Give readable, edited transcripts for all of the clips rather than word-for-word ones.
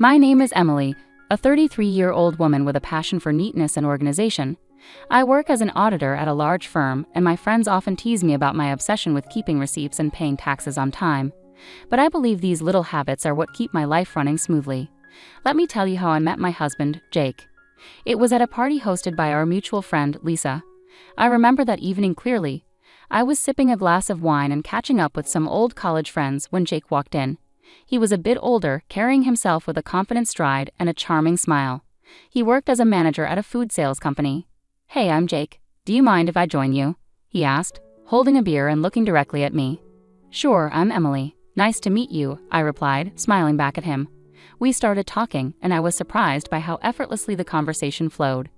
My name is Emily, a 33-year-old woman with a passion for neatness and organization. I work as an auditor at a large firm, and my friends often tease me about my obsession with keeping receipts and paying taxes on time. But I believe these little habits are what keep my life running smoothly. Let me tell you how I met my husband, Jake. It was at a party hosted by our mutual friend, Lisa. I remember that evening clearly. I was sipping a glass of wine and catching up with some old college friends when Jake walked in. He was a bit older, carrying himself with a confident stride and a charming smile. He worked as a manager at a food sales company. "Hey, I'm Jake. Do you mind if I join you?" he asked, holding a beer and looking directly at me. "Sure, I'm Emily. Nice to meet you," I replied, smiling back at him. We started talking, and I was surprised by how effortlessly the conversation flowed.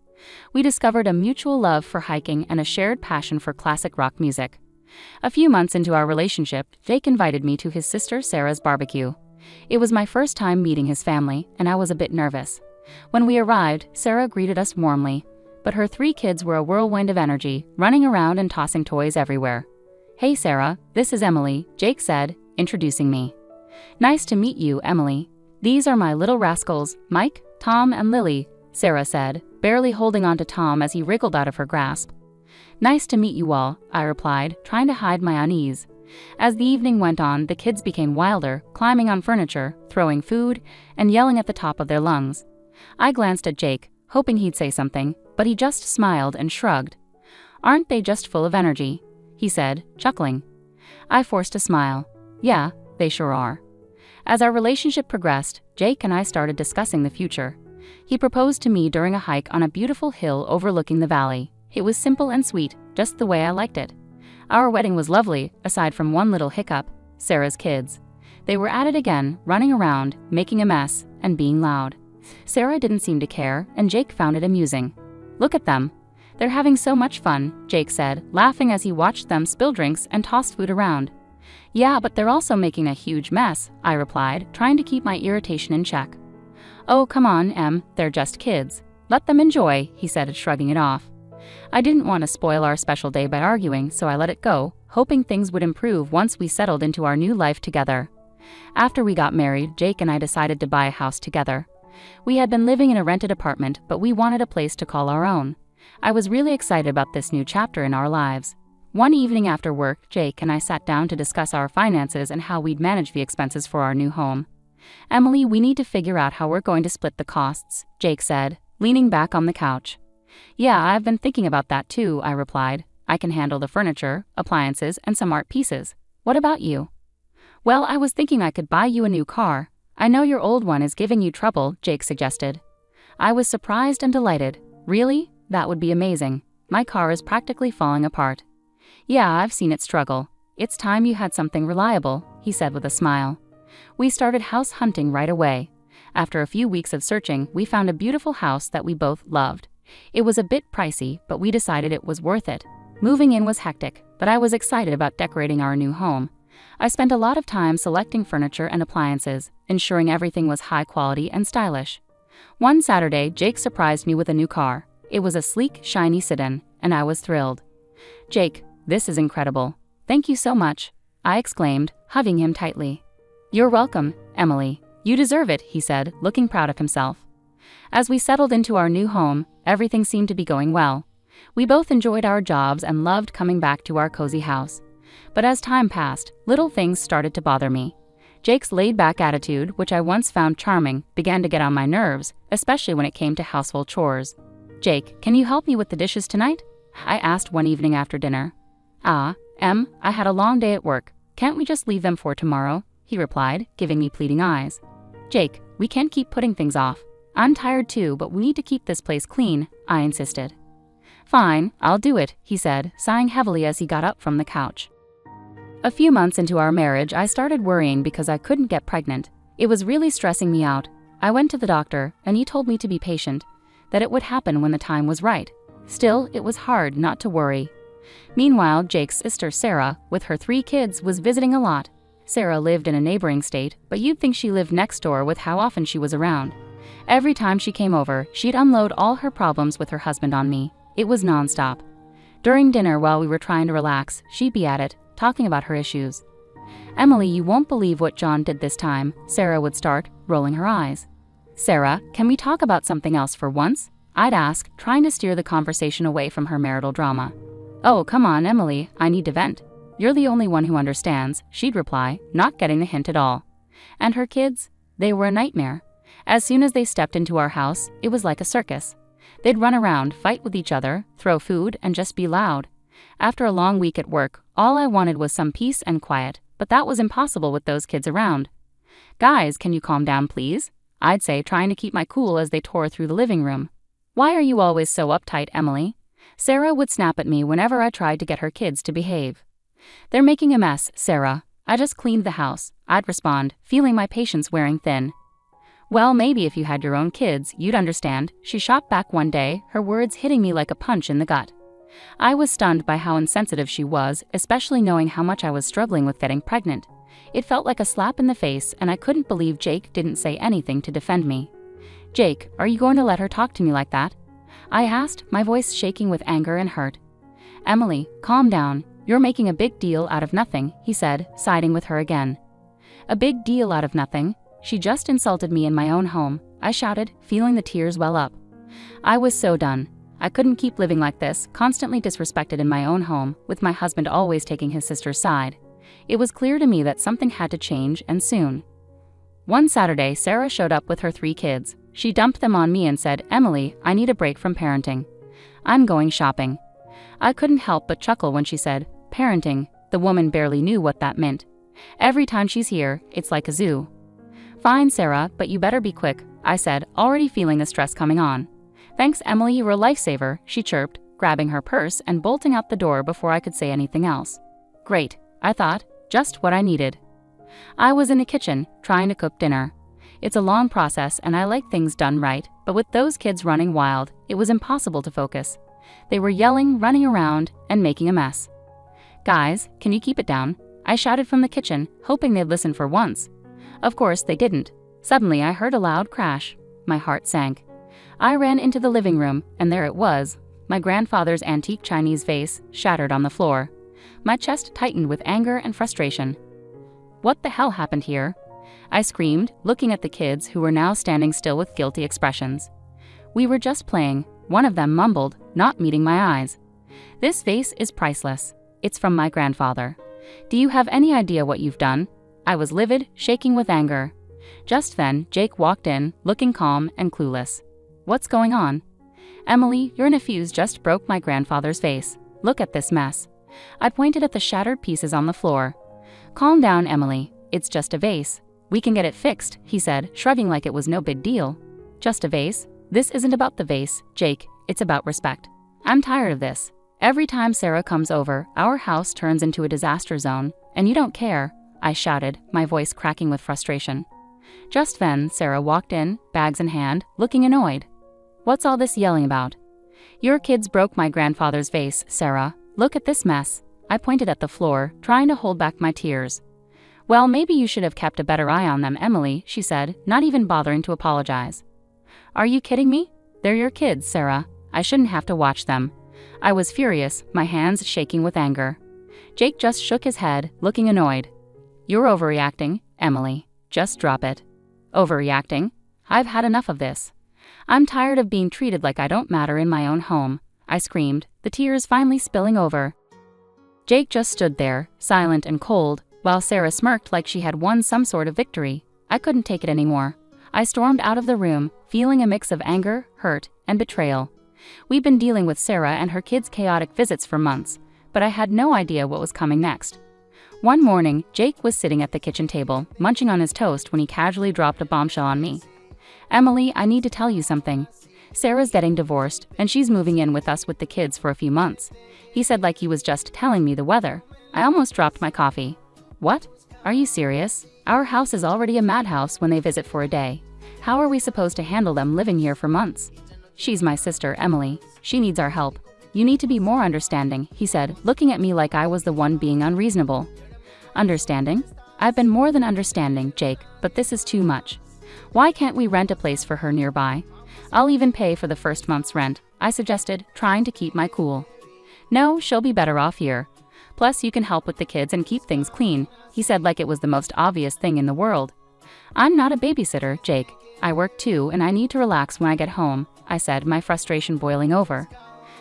We discovered a mutual love for hiking and a shared passion for classic rock music. A few months into our relationship, Jake invited me to his sister Sarah's barbecue. It was my first time meeting his family, and I was a bit nervous. When we arrived, Sarah greeted us warmly, but her 3 kids were a whirlwind of energy, running around and tossing toys everywhere. "Hey Sarah, this is Emily," Jake said, introducing me. "Nice to meet you, Emily. These are my little rascals, Mike, Tom, and Lily," Sarah said, barely holding on to Tom as he wriggled out of her grasp. "Nice to meet you all," I replied, trying to hide my unease. As the evening went on, the kids became wilder, climbing on furniture, throwing food, and yelling at the top of their lungs. I glanced at Jake, hoping he'd say something, but he just smiled and shrugged. "Aren't they just full of energy?" he said, chuckling. I forced a smile. "Yeah, they sure are." As our relationship progressed, Jake and I started discussing the future. He proposed to me during a hike on a beautiful hill overlooking the valley. It was simple and sweet, just the way I liked it. Our wedding was lovely, aside from one little hiccup: Sarah's kids. They were at it again, running around, making a mess, and being loud. Sarah didn't seem to care, and Jake found it amusing. "Look at them. They're having so much fun," Jake said, laughing as he watched them spill drinks and toss food around. "Yeah, but they're also making a huge mess," I replied, trying to keep my irritation in check. "Oh, come on, Em, they're just kids. Let them enjoy," he said, shrugging it off. I didn't want to spoil our special day by arguing, so I let it go, hoping things would improve once we settled into our new life together. After we got married, Jake and I decided to buy a house together. We had been living in a rented apartment, but we wanted a place to call our own. I was really excited about this new chapter in our lives. One evening after work, Jake and I sat down to discuss our finances and how we'd manage the expenses for our new home. "Emily, we need to figure out how we're going to split the costs," Jake said, leaning back on the couch. "Yeah, I've been thinking about that too," I replied. "I can handle the furniture, appliances, and some art pieces. What about you?" "Well, I was thinking I could buy you a new car. I know your old one is giving you trouble," Jake suggested. I was surprised and delighted. "Really? That would be amazing. My car is practically falling apart." "Yeah, I've seen it struggle. It's time you had something reliable," he said with a smile. We started house hunting right away. After a few weeks of searching, we found a beautiful house that we both loved. It was a bit pricey, but we decided it was worth it. Moving in was hectic, but I was excited about decorating our new home. I spent a lot of time selecting furniture and appliances, ensuring everything was high quality and stylish. One Saturday, Jake surprised me with a new car. It was a sleek, shiny sedan, and I was thrilled. "Jake, this is incredible. Thank you so much," I exclaimed, hugging him tightly. "You're welcome, Emily. You deserve it," he said, looking proud of himself. As we settled into our new home, everything seemed to be going well. We both enjoyed our jobs and loved coming back to our cozy house. But as time passed, little things started to bother me. Jake's laid-back attitude, which I once found charming, began to get on my nerves, especially when it came to household chores. "Jake, can you help me with the dishes tonight?" I asked one evening after dinner. "Em, I had a long day at work. Can't we just leave them for tomorrow?" he replied, giving me pleading eyes. "Jake, we can't keep putting things off. I'm tired too, but we need to keep this place clean," I insisted. "Fine, I'll do it," he said, sighing heavily as he got up from the couch. A few months into our marriage, I started worrying because I couldn't get pregnant. It was really stressing me out. I went to the doctor, and he told me to be patient, that it would happen when the time was right. Still, it was hard not to worry. Meanwhile, Jake's sister Sarah, with her 3 kids, was visiting a lot. Sarah lived in a neighboring state, but you'd think she lived next door with how often she was around. Every time she came over, she'd unload all her problems with her husband on me. It was nonstop. During dinner, while we were trying to relax, she'd be at it, talking about her issues. "Emily, you won't believe what John did this time," Sarah would start, rolling her eyes. Sarah, can we talk about something else for once? I'd ask, trying to steer the conversation away from her marital drama. Oh, come on, Emily, I need to vent. You're the only one who understands, she'd reply, not getting the hint at all. And her kids? They were a nightmare. As soon as they stepped into our house, it was like a circus. They'd run around, fight with each other, throw food, and just be loud. After a long week at work, all I wanted was some peace and quiet, but that was impossible with those kids around. Guys, can you calm down, please? I'd say, trying to keep my cool as they tore through the living room. Why are you always so uptight, Emily? Sarah would snap at me whenever I tried to get her kids to behave. They're making a mess, Sarah. I just cleaned the house, I'd respond, feeling my patience wearing thin. Well, maybe if you had your own kids, you'd understand, she shot back one day, her words hitting me like a punch in the gut. I was stunned by how insensitive she was, especially knowing how much I was struggling with getting pregnant. It felt like a slap in the face, and I couldn't believe Jake didn't say anything to defend me. Jake, are you going to let her talk to me like that? I asked, my voice shaking with anger and hurt. Emily, calm down. You're making a big deal out of nothing, he said, siding with her again. A big deal out of nothing? She just insulted me in my own home, I shouted, feeling the tears well up. I was so done. I couldn't keep living like this, constantly disrespected in my own home, with my husband always taking his sister's side. It was clear to me that something had to change, and soon. One Saturday, Sarah showed up with her 3 kids. She dumped them on me and said, Emily, I need a break from parenting. I'm going shopping. I couldn't help but chuckle when she said, parenting. The woman barely knew what that meant. Every time she's here, it's like a zoo. Fine, Sarah, but you better be quick, I said, already feeling the stress coming on. Thanks, Emily, you were a lifesaver, she chirped, grabbing her purse and bolting out the door before I could say anything else. Great, I thought, just what I needed. I was in the kitchen, trying to cook dinner. It's a long process and I like things done right, but with those kids running wild, it was impossible to focus. They were yelling, running around, and making a mess. Guys, can you keep it down? I shouted from the kitchen, hoping they'd listen for once. Of course they didn't. Suddenly I heard a loud crash. My heart sank. I ran into the living room, and there it was, my grandfather's antique Chinese vase, shattered on the floor. My chest tightened with anger and frustration. What the hell happened here? I screamed, looking at the kids who were now standing still with guilty expressions. We were just playing, one of them mumbled, not meeting my eyes. This vase is priceless. It's from my grandfather. Do you have any idea what you've done? I was livid, shaking with anger. Just then, Jake walked in, looking calm and clueless. What's going on? Emily, your nephews just broke my grandfather's vase. Look at this mess. I pointed at the shattered pieces on the floor. Calm down, Emily. It's just a vase. We can get it fixed, he said, shrugging like it was no big deal. Just a vase? This isn't about the vase, Jake. It's about respect. I'm tired of this. Every time Sarah comes over, our house turns into a disaster zone, and you don't care, I shouted, my voice cracking with frustration. Just then, Sarah walked in, bags in hand, looking annoyed. What's all this yelling about? Your kids broke my grandfather's vase, Sarah. Look at this mess. I pointed at the floor, trying to hold back my tears. Well, maybe you should have kept a better eye on them, Emily, she said, not even bothering to apologize. Are you kidding me? They're your kids, Sarah. I shouldn't have to watch them. I was furious, my hands shaking with anger. Jake just shook his head, looking annoyed. You're overreacting, Emily. Just drop it. Overreacting? I've had enough of this. I'm tired of being treated like I don't matter in my own home, I screamed, the tears finally spilling over. Jake just stood there, silent and cold, while Sarah smirked like she had won some sort of victory. I couldn't take it anymore. I stormed out of the room, feeling a mix of anger, hurt, and betrayal. We'd been dealing with Sarah and her kids' chaotic visits for months, but I had no idea what was coming next. One morning, Jake was sitting at the kitchen table, munching on his toast when he casually dropped a bombshell on me. Emily, I need to tell you something. Sarah's getting divorced, and she's moving in with us with the kids for a few months. He said like he was just telling me the weather. I almost dropped my coffee. What? Are you serious? Our house is already a madhouse when they visit for a day. How are we supposed to handle them living here for months? She's my sister, Emily. She needs our help. You need to be more understanding, he said, looking at me like I was the one being unreasonable. Understanding? I've been more than understanding, Jake, but this is too much. Why can't we rent a place for her nearby? I'll even pay for the first month's rent, I suggested, trying to keep my cool. No, she'll be better off here. Plus, you can help with the kids and keep things clean, he said like it was the most obvious thing in the world. I'm not a babysitter, Jake. I work too and I need to relax when I get home, I said, my frustration boiling over.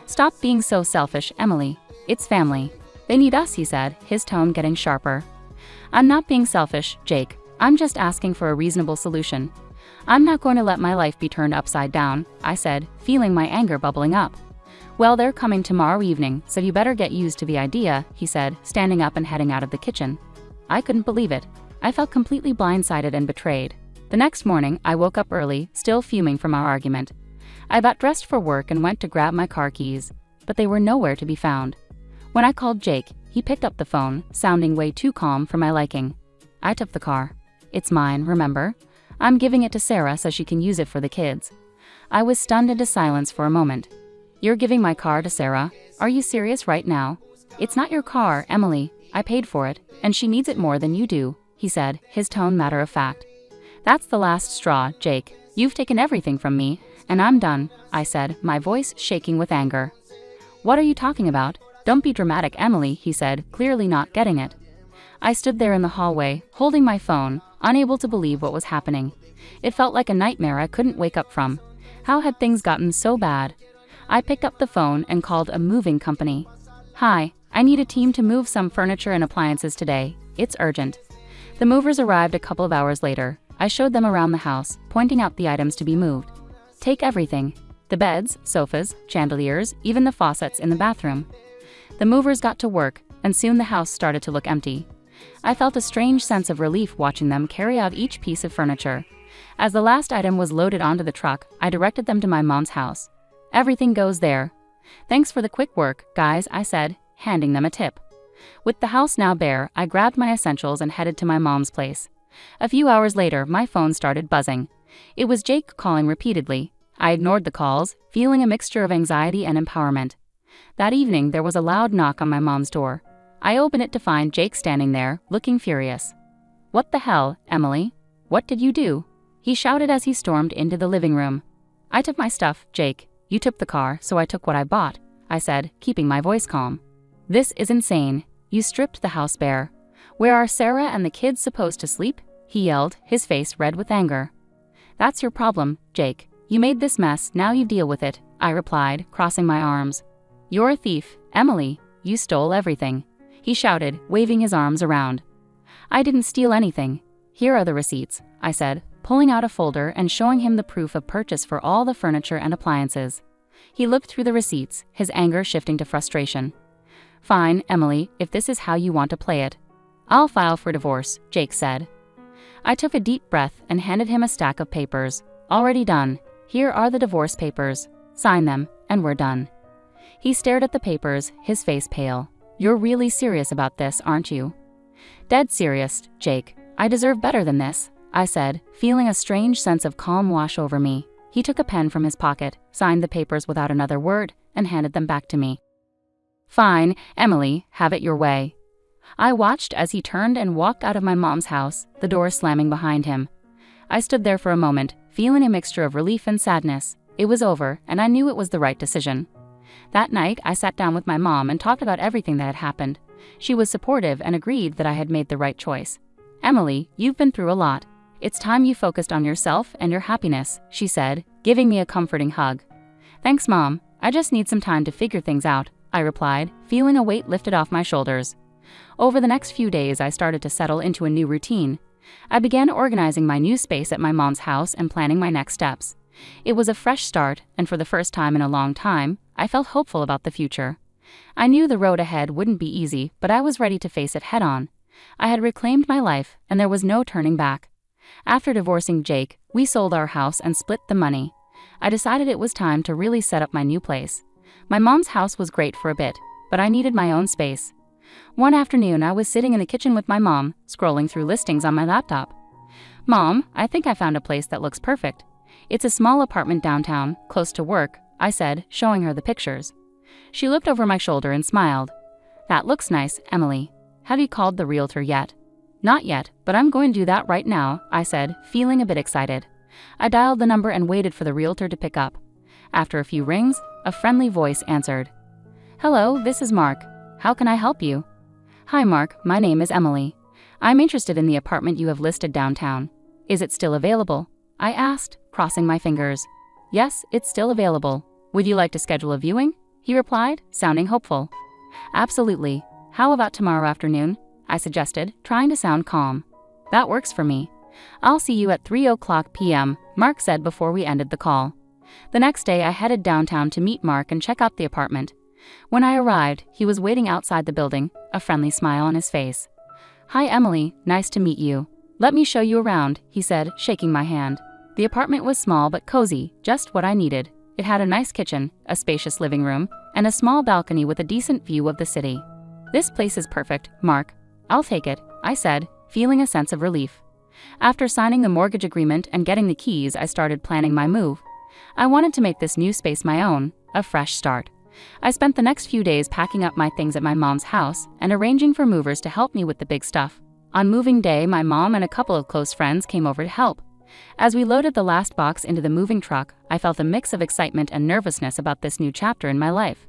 Stop being so selfish, Emily. It's family. They need us, he said, his tone getting sharper. I'm not being selfish, Jake. I'm just asking for a reasonable solution. I'm not going to let my life be turned upside down, I said, feeling my anger bubbling up. Well, they're coming tomorrow evening, so you better get used to the idea, he said, standing up and heading out of the kitchen. I couldn't believe it. I felt completely blindsided and betrayed. The next morning, I woke up early, still fuming from our argument. I got dressed for work and went to grab my car keys, but they were nowhere to be found. When I called Jake, he picked up the phone, sounding way too calm for my liking. I took the car. It's mine, remember? I'm giving it to Sarah so she can use it for the kids. I was stunned into silence for a moment. You're giving my car to Sarah? Are you serious right now? It's not your car, Emily. I paid for it, and she needs it more than you do, he said, his tone matter of fact. That's the last straw, Jake. You've taken everything from me, and I'm done, I said, my voice shaking with anger. What are you talking about? Don't be dramatic, Emily, he said, clearly not getting it. I stood there in the hallway, holding my phone, unable to believe what was happening. It felt like a nightmare I couldn't wake up from. How had things gotten so bad? I picked up the phone and called a moving company. Hi, I need a team to move some furniture and appliances today. It's urgent. The movers arrived a couple of hours later. I showed them around the house, pointing out the items to be moved. Take everything. The beds, sofas, chandeliers, even the faucets in the bathroom. The movers got to work, and soon the house started to look empty. I felt a strange sense of relief watching them carry out each piece of furniture. As the last item was loaded onto the truck, I directed them to my mom's house. Everything goes there. Thanks for the quick work, guys, I said, handing them a tip. With the house now bare, I grabbed my essentials and headed to my mom's place. A few hours later, my phone started buzzing. It was Jake calling repeatedly. I ignored the calls, feeling a mixture of anxiety and empowerment. That evening, there was a loud knock on my mom's door. I opened it to find Jake standing there, looking furious. What the hell, Emily? What did you do? He shouted as he stormed into the living room. I took my stuff, Jake. You took the car, so I took what I bought, I said, keeping my voice calm. This is insane. You stripped the house bare. Where are Sarah and the kids supposed to sleep? He yelled, his face red with anger. That's your problem, Jake. You made this mess, now you deal with it, I replied, crossing my arms. You're a thief, Emily. You stole everything. He shouted, waving his arms around. I didn't steal anything. Here are the receipts, I said, pulling out a folder and showing him the proof of purchase for all the furniture and appliances. He looked through the receipts, his anger shifting to frustration. Fine, Emily, if this is how you want to play it. I'll file for divorce, Jake said. I took a deep breath and handed him a stack of papers. Already done. Here are the divorce papers. Sign them, and we're done. He stared at the papers, his face pale. You're really serious about this, aren't you? Dead serious, Jake. I deserve better than this, I said, feeling a strange sense of calm wash over me. He took a pen from his pocket, signed the papers without another word, and handed them back to me. Fine, Emily, have it your way. I watched as he turned and walked out of my mom's house, the door slamming behind him. I stood there for a moment, feeling a mixture of relief and sadness. It was over, and I knew it was the right decision. That night, I sat down with my mom and talked about everything that had happened. She was supportive and agreed that I had made the right choice. Emily, you've been through a lot. It's time you focused on yourself and your happiness, she said, giving me a comforting hug. Thanks, Mom. I just need some time to figure things out, I replied, feeling a weight lifted off my shoulders. Over the next few days, I started to settle into a new routine. I began organizing my new space at my mom's house and planning my next steps. It was a fresh start, and for the first time in a long time, I felt hopeful about the future. I knew the road ahead wouldn't be easy, but I was ready to face it head-on. I had reclaimed my life, and there was no turning back. After divorcing Jake, we sold our house and split the money. I decided it was time to really set up my new place. My mom's house was great for a bit, but I needed my own space. One afternoon, I was sitting in the kitchen with my mom, scrolling through listings on my laptop. Mom, I think I found a place that looks perfect. It's a small apartment downtown, close to work, I said, showing her the pictures. She looked over my shoulder and smiled. That looks nice, Emily. Have you called the realtor yet? Not yet, but I'm going to do that right now, I said, feeling a bit excited. I dialed the number and waited for the realtor to pick up. After a few rings, a friendly voice answered. Hello, this is Mark. How can I help you? Hi, Mark, my name is Emily. I'm interested in the apartment you have listed downtown. Is it still available? I asked, crossing my fingers. Yes, it's still available. Would you like to schedule a viewing? He replied, sounding hopeful. Absolutely. How about tomorrow afternoon? I suggested, trying to sound calm. That works for me. I'll see you at 3:00 p.m., Mark said before we ended the call. The next day I headed downtown to meet Mark and check out the apartment. When I arrived, he was waiting outside the building, a friendly smile on his face. Hi Emily, nice to meet you. Let me show you around, he said, shaking my hand. The apartment was small but cozy, just what I needed. It had a nice kitchen, a spacious living room, and a small balcony with a decent view of the city. This place is perfect, Mark. I'll take it, I said, feeling a sense of relief. After signing the mortgage agreement and getting the keys, I started planning my move. I wanted to make this new space my own, a fresh start. I spent the next few days packing up my things at my mom's house and arranging for movers to help me with the big stuff. On moving day, my mom and a couple of close friends came over to help. As we loaded the last box into the moving truck, I felt a mix of excitement and nervousness about this new chapter in my life.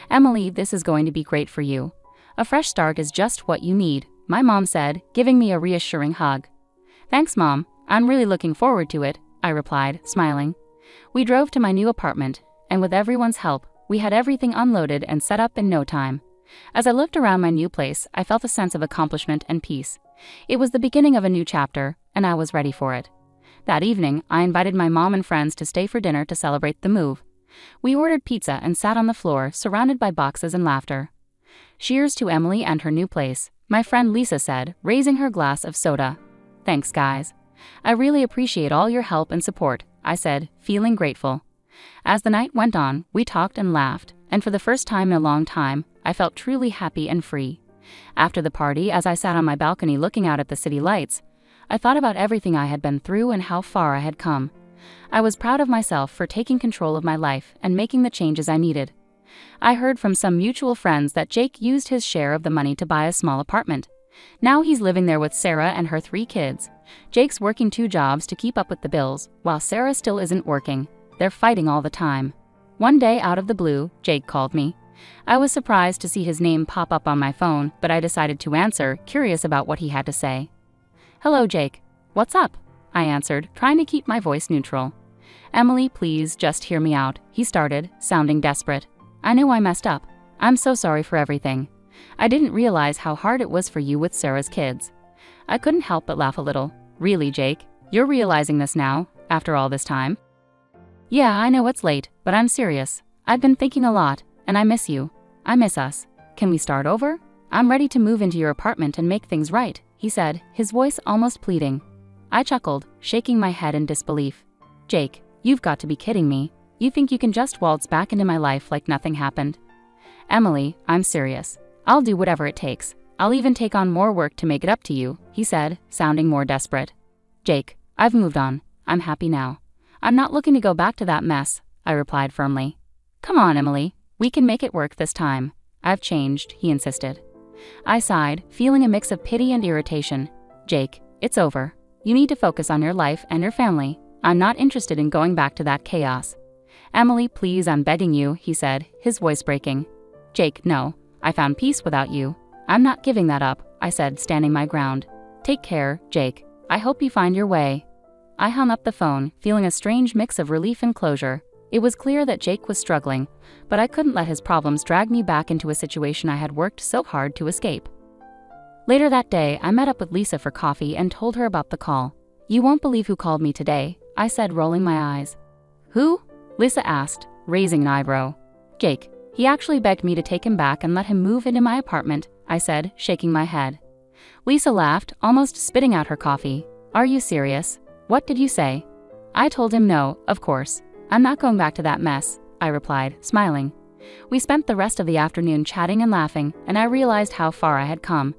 Emily, this is going to be great for you. A fresh start is just what you need, my mom said, giving me a reassuring hug. Thanks, Mom. I'm really looking forward to it, I replied, smiling. We drove to my new apartment, and with everyone's help, we had everything unloaded and set up in no time. As I looked around my new place, I felt a sense of accomplishment and peace. It was the beginning of a new chapter, and I was ready for it. That evening, I invited my mom and friends to stay for dinner to celebrate the move. We ordered pizza and sat on the floor, surrounded by boxes and laughter. Cheers to Emily and her new place, my friend Lisa said, raising her glass of soda. Thanks, guys. I really appreciate all your help and support, I said, feeling grateful. As the night went on, we talked and laughed, and for the first time in a long time, I felt truly happy and free. After the party, as I sat on my balcony looking out at the city lights, I thought about everything I had been through and how far I had come. I was proud of myself for taking control of my life and making the changes I needed. I heard from some mutual friends that Jake used his share of the money to buy a small apartment. Now he's living there with Sarah and her 3 kids. Jake's working 2 jobs to keep up with the bills, while Sarah still isn't working. They're fighting all the time. One day, out of the blue, Jake called me. I was surprised to see his name pop up on my phone, but I decided to answer, curious about what he had to say. Hello, Jake. What's up? I answered, trying to keep my voice neutral. Emily, please, just hear me out, he started, sounding desperate. I know I messed up. I'm so sorry for everything. I didn't realize how hard it was for you with Sarah's kids. I couldn't help but laugh a little. Really, Jake? You're realizing this now, after all this time? Yeah, I know it's late, but I'm serious. I've been thinking a lot, and I miss you. I miss us. Can we start over? I'm ready to move into your apartment and make things right, he said, his voice almost pleading. I chuckled, shaking my head in disbelief. Jake, you've got to be kidding me. You think you can just waltz back into my life like nothing happened? Emily, I'm serious. I'll do whatever it takes. I'll even take on more work to make it up to you, he said, sounding more desperate. Jake, I've moved on. I'm happy now. I'm not looking to go back to that mess, I replied firmly. Come on, Emily. We can make it work this time. I've changed, he insisted. I sighed, feeling a mix of pity and irritation. Jake, it's over. You need to focus on your life and your family. I'm not interested in going back to that chaos. Emily, please, I'm begging you, he said, his voice breaking. Jake, no. I found peace without you. I'm not giving that up, I said, standing my ground. Take care, Jake. I hope you find your way. I hung up the phone, feeling a strange mix of relief and closure. It was clear that Jake was struggling, but I couldn't let his problems drag me back into a situation I had worked so hard to escape. Later that day, I met up with Lisa for coffee and told her about the call. You won't believe who called me today, I said, rolling my eyes. Who? Lisa asked, raising an eyebrow. Jake. He actually begged me to take him back and let him move into my apartment, I said, shaking my head. Lisa laughed, almost spitting out her coffee. Are you serious? What did you say? I told him no, of course. I'm not going back to that mess, I replied, smiling. We spent the rest of the afternoon chatting and laughing, and I realized how far I had come.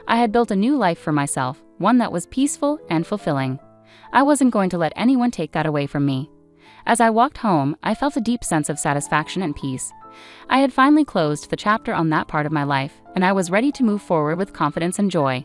I had built a new life for myself, one that was peaceful and fulfilling. I wasn't going to let anyone take that away from me. As I walked home, I felt a deep sense of satisfaction and peace. I had finally closed the chapter on that part of my life, and I was ready to move forward with confidence and joy.